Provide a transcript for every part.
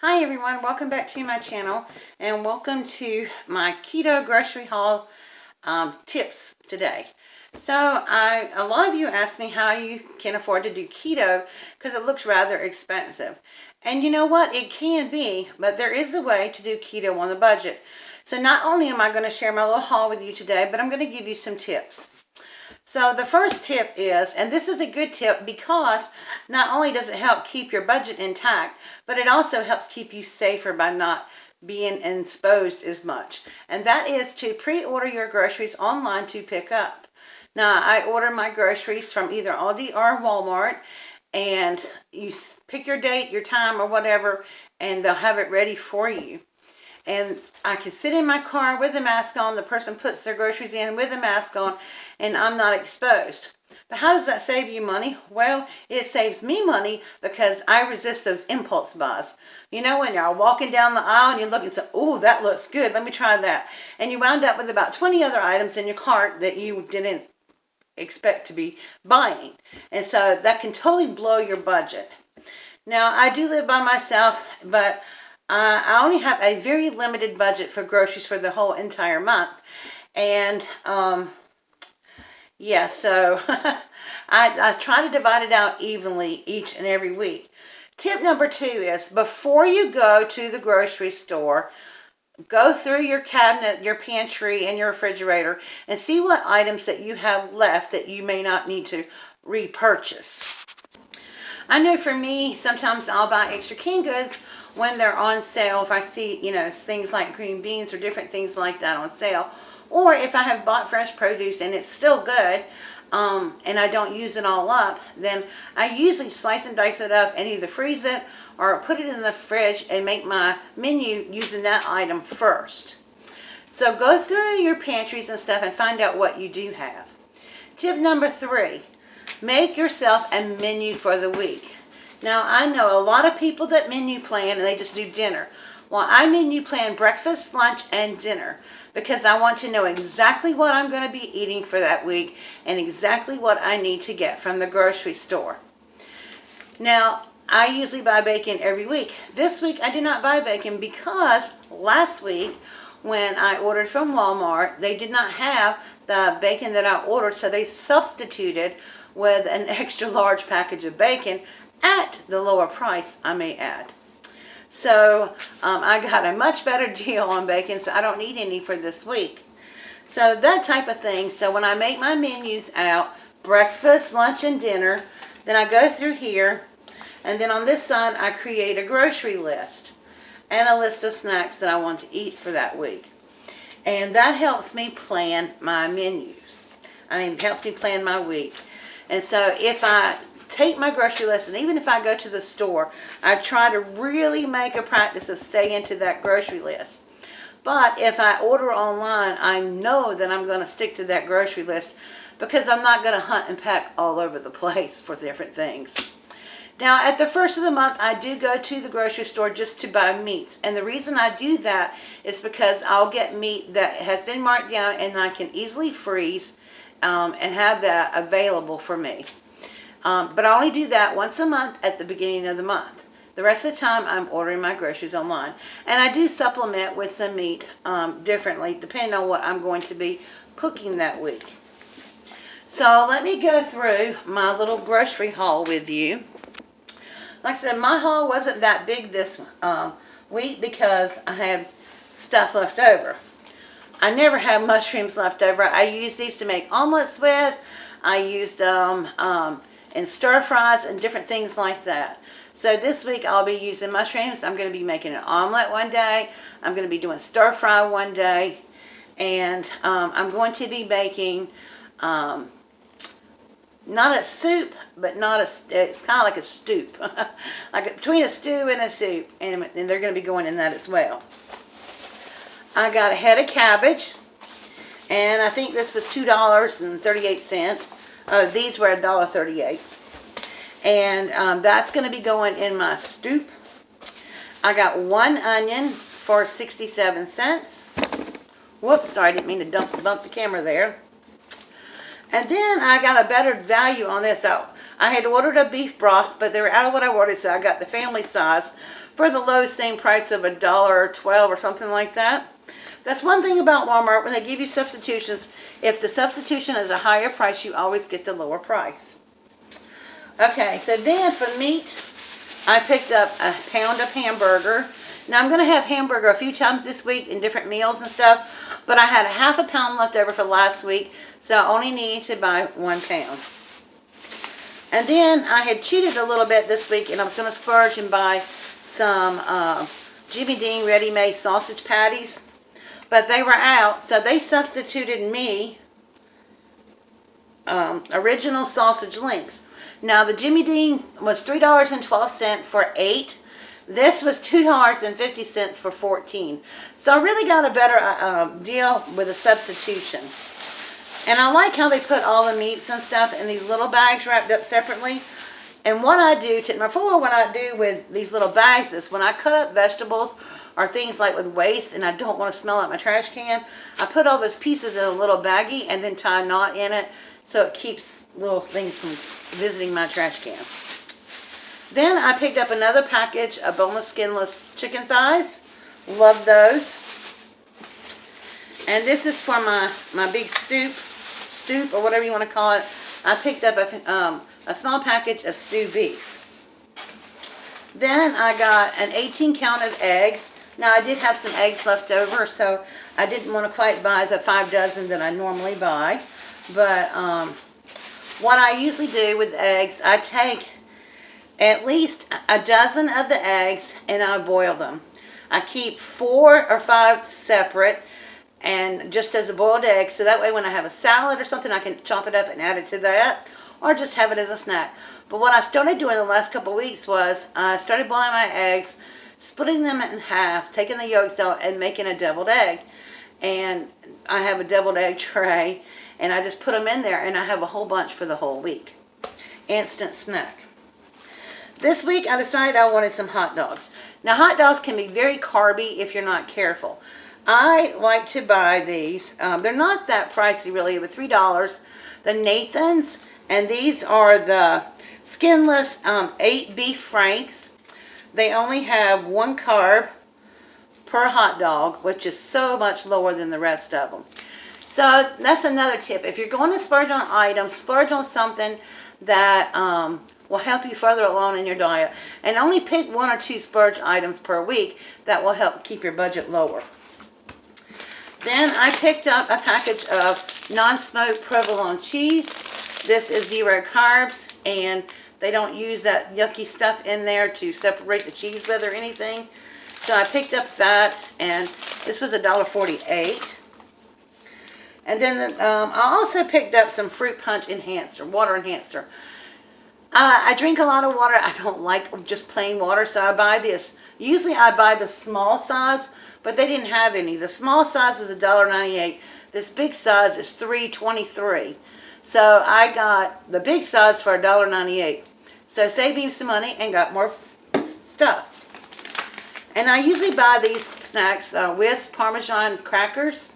Hi everyone, welcome back to my channel and welcome to my keto grocery haul tips today. So a lot of you asked me how you can afford to do keto because it looks rather expensive. And you know what? It can be, but there is a way to do keto on a budget. So not only am I going to share my little haul with you today, but I'm going to give you some tips. So the first tip is, and this is a good tip because not only does it help keep your budget intact, but it also helps keep you safer by not being exposed as much. And that is to pre-order your groceries online to pick up. Now, I order my groceries from either Aldi or Walmart, and you pick your date, your time, or whatever, and they'll have it ready for you. And I can sit in my car with a mask on. The person puts their groceries in with a mask on, and I'm not exposed. But how does that save you money? Well, it saves me money because I resist those impulse buys. You know, when you're walking down the aisle and you look and say, oh, that looks good, let me try that. And you wound up with about 20 other items in your cart that you didn't expect to be buying. And so that can totally blow your budget. Now, I do live by myself, but I only have a very limited budget for groceries for the whole entire month. And, yeah, so I try to divide it out evenly each and every week. Tip number 2 is before you go to the grocery store, go through your cabinet, your pantry, and your refrigerator and see what items that you have left that you may not need to repurchase. I know for me, sometimes I'll buy extra canned goods when they're on sale. If I see, things like green beans or different things like that on sale. Or if I have bought fresh produce and it's still good, and I don't use it all up, then I usually slice and dice it up and either freeze it or put it in the fridge and make my menu using that item first. So go through your pantries and stuff and find out what you do have. Tip number 3. Make yourself a menu for the week. Now, I know a lot of people that menu plan and they just do dinner. Well, I menu plan breakfast, lunch, and dinner because I want to know exactly what I'm going to be eating for that week and exactly what I need to get from the grocery store. Now, I usually buy bacon every week. This week, I did not buy bacon because last week when I ordered from Walmart, they did not have the bacon that I ordered, so they substituted with an extra large package of bacon at the lower price, I may add. So I got a much better deal on bacon, so I don't need any for this week. So that type of thing. So when I make my menus out, breakfast, lunch, and dinner, then I go through here, and then on this side I create a grocery list and a list of snacks that I want to eat for that week. And that helps me plan my menus. It helps me plan my week. And so if I take my grocery list, and even if I go to the store, I try to really make a practice of staying to that grocery list. But if I order online, I know that I'm going to stick to that grocery list because I'm not going to hunt and peck all over the place for different things. Now, at the first of the month, I do go to the grocery store just to buy meats. And the reason I do that is because I'll get meat that has been marked down and I can easily freeze and have that available for me. But I only do that once a month at the beginning of the month. The rest of the time, I'm ordering my groceries online. And I do supplement with some meat differently, depending on what I'm going to be cooking that week. So let me go through my little grocery haul with you. Like I said, my haul wasn't that big this week because I had stuff left over. I never have mushrooms left over. I use these to make omelets with. I use them in stir fries and different things like that. So this week I'll be using mushrooms. I'm going to be making an omelet one day. I'm going to be doing stir fry one day. And I'm going to be baking not a soup, but it's kind of like a stew. Like between a stew and a soup. And they're going to be going in that as well. I got a head of cabbage, and I think this was $2.38. These were $1.38. And that's going to be going in my stew. I got 1 onion for 67 cents. Whoops, sorry, I didn't mean to bump the camera there. And then I got a better value on this. I had ordered a beef broth, but they were out of what I ordered, so I got the family size for the low same price of $1.12 or something like that. That's one thing about Walmart, when they give you substitutions, if the substitution is a higher price, you always get the lower price. Okay, so then for meat, I picked up a pound of hamburger. Now I'm going to have hamburger a few times this week in different meals and stuff, but I had a half a pound left over for last week, so I only need to buy 1 pound. And then I had cheated a little bit this week, and I was going to splurge and buy some Jimmy Dean ready-made sausage patties, but they were out, so they substituted me original sausage links. Now the Jimmy Dean was $3.12 for 8. This was $2.50 for 14. So I really got a better deal with a substitution. And I like how they put all the meats and stuff in these little bags wrapped up separately. And what I do, tip number 4, what I do with these little bags is when I cut up vegetables or things like with waste and I don't want to smell out my trash can, I put all those pieces in a little baggie and then tie a knot in it so it keeps little things from visiting my trash can. Then I picked up another package of boneless, skinless chicken thighs. Love those. And this is for my big stoop or whatever you want to call it. I picked up a small package of stewed beef. Then I got an 18 count of eggs. Now I did have some eggs left over, so I didn't want to quite buy the 5 dozen that I normally buy. But what I usually do with eggs, I take at least a dozen of the eggs and I boil them. I keep 4 or 5 separate and just as a boiled egg, so that way when I have a salad or something I can chop it up and add it to that, or just have it as a snack. But what I started doing the last couple of weeks was I started boiling my eggs, splitting them in half, taking the yolks out and making a deviled egg. And I have a deviled egg tray and I just put them in there and I have a whole bunch for the whole week. Instant snack. This week I decided I wanted some hot dogs. Now hot dogs can be very carby if you're not careful. I like to buy these. They're not that pricey really, but $3. The Nathan's, and these are the skinless 8 beef franks. They only have 1 carb per hot dog, which is so much lower than the rest of them. So that's another tip. If you're going to splurge on items, splurge on something that will help you further along in your diet. And only pick 1 or 2 splurge items per week that will help keep your budget lower. Then I picked up a package of non-smoked provolone cheese. This is 0 carbs, and they don't use that yucky stuff in there to separate the cheese with or anything. So I picked up that, and this was $1.48. And then I also picked up some fruit punch enhancer, water enhancer. I drink a lot of water. I don't like just plain water, so I buy this. Usually I buy the small size, but they didn't have any. The small size is $1.98. This big size is $3.23. So I got the big size for $1.98. So saved me some money and got more stuff. And I usually buy these snacks with Parmesan crackers.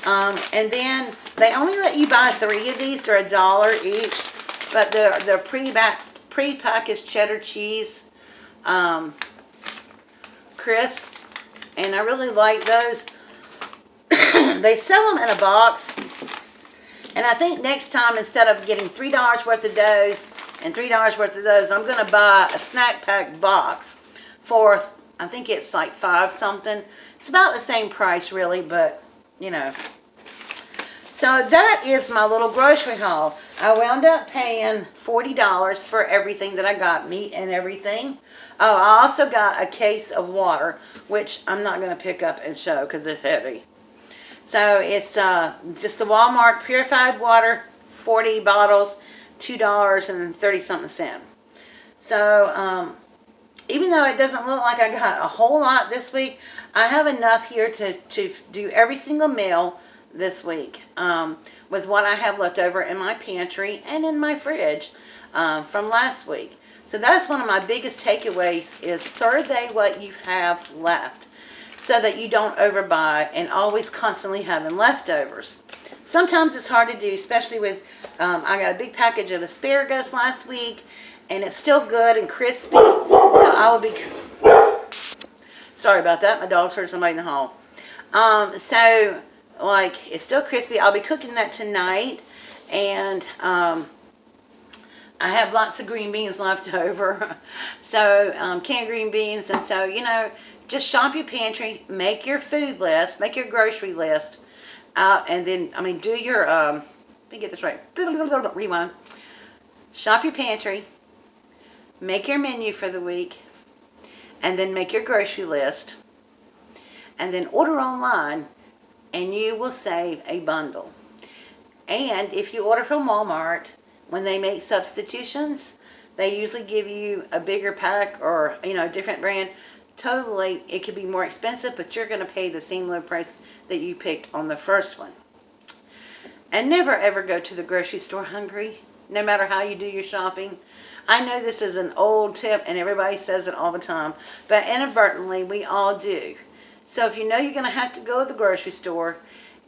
And then they only let you buy 3 of these. They're $1 each. But they're pre-packaged cheddar cheese crisp. And I really like those. They sell them in a box. And I think next time, instead of getting $3 worth of those and $3 worth of those, I'm going to buy a snack pack box for, I think it's like 5 something. It's about the same price really, but, you know. So that is my little grocery haul. I wound up paying $40 for everything that I got, meat and everything. Oh, I also got a case of water, which I'm not going to pick up and show because it's heavy. So it's just the Walmart purified water, 40 bottles, $2.30-something. So even though it doesn't look like I got a whole lot this week, I have enough here to do every single meal this week with what I have left over in my pantry and in my fridge from last week. So that's one of my biggest takeaways is survey what you have left so that you don't overbuy and always constantly having leftovers. Sometimes it's hard to do, especially with, I got a big package of asparagus last week and it's still good and crispy. So I will be Sorry about that. My dog's heard somebody in the hall. So, like, it's still crispy. I'll be cooking that tonight. And, I have lots of green beans left over. So, canned green beans. And so, you know, just shop your pantry. Make your food list. Make your grocery list. And then, I mean, do your, let me get this right. Rewind. Shop your pantry. Make your menu for the week. And then make your grocery list. And then order online. And you will save a bundle. And if you order from Walmart, when they make substitutions, they usually give you a bigger pack or, you know, a different brand. Totally, it could be more expensive, but you're going to pay the same low price that you picked on the first one. And never ever go to the grocery store hungry, no matter how you do your shopping. I know this is an old tip and everybody says it all the time, but inadvertently we all do. So if you know you're going to have to go to the grocery store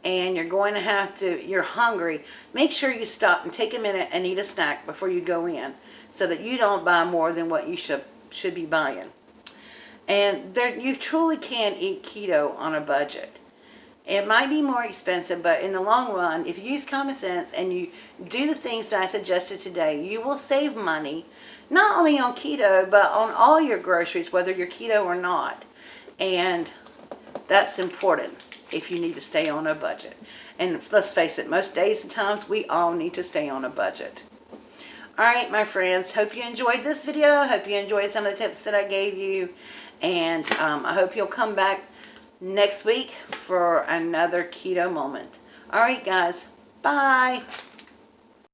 and you're hungry, make sure you stop and take a minute and eat a snack before you go in so that you don't buy more than what you should be buying. And you truly can eat keto on a budget. It might be more expensive, but in the long run, if you use common sense and you do the things that I suggested today, you will save money, not only on keto, but on all your groceries, whether you're keto or not. And that's important if you need to stay on a budget. And let's face it, most days and times, we all need to stay on a budget. All right, my friends, hope you enjoyed this video. Hope you enjoyed some of the tips that I gave you. And I hope you'll come back next week for another keto moment. All right, guys. Bye.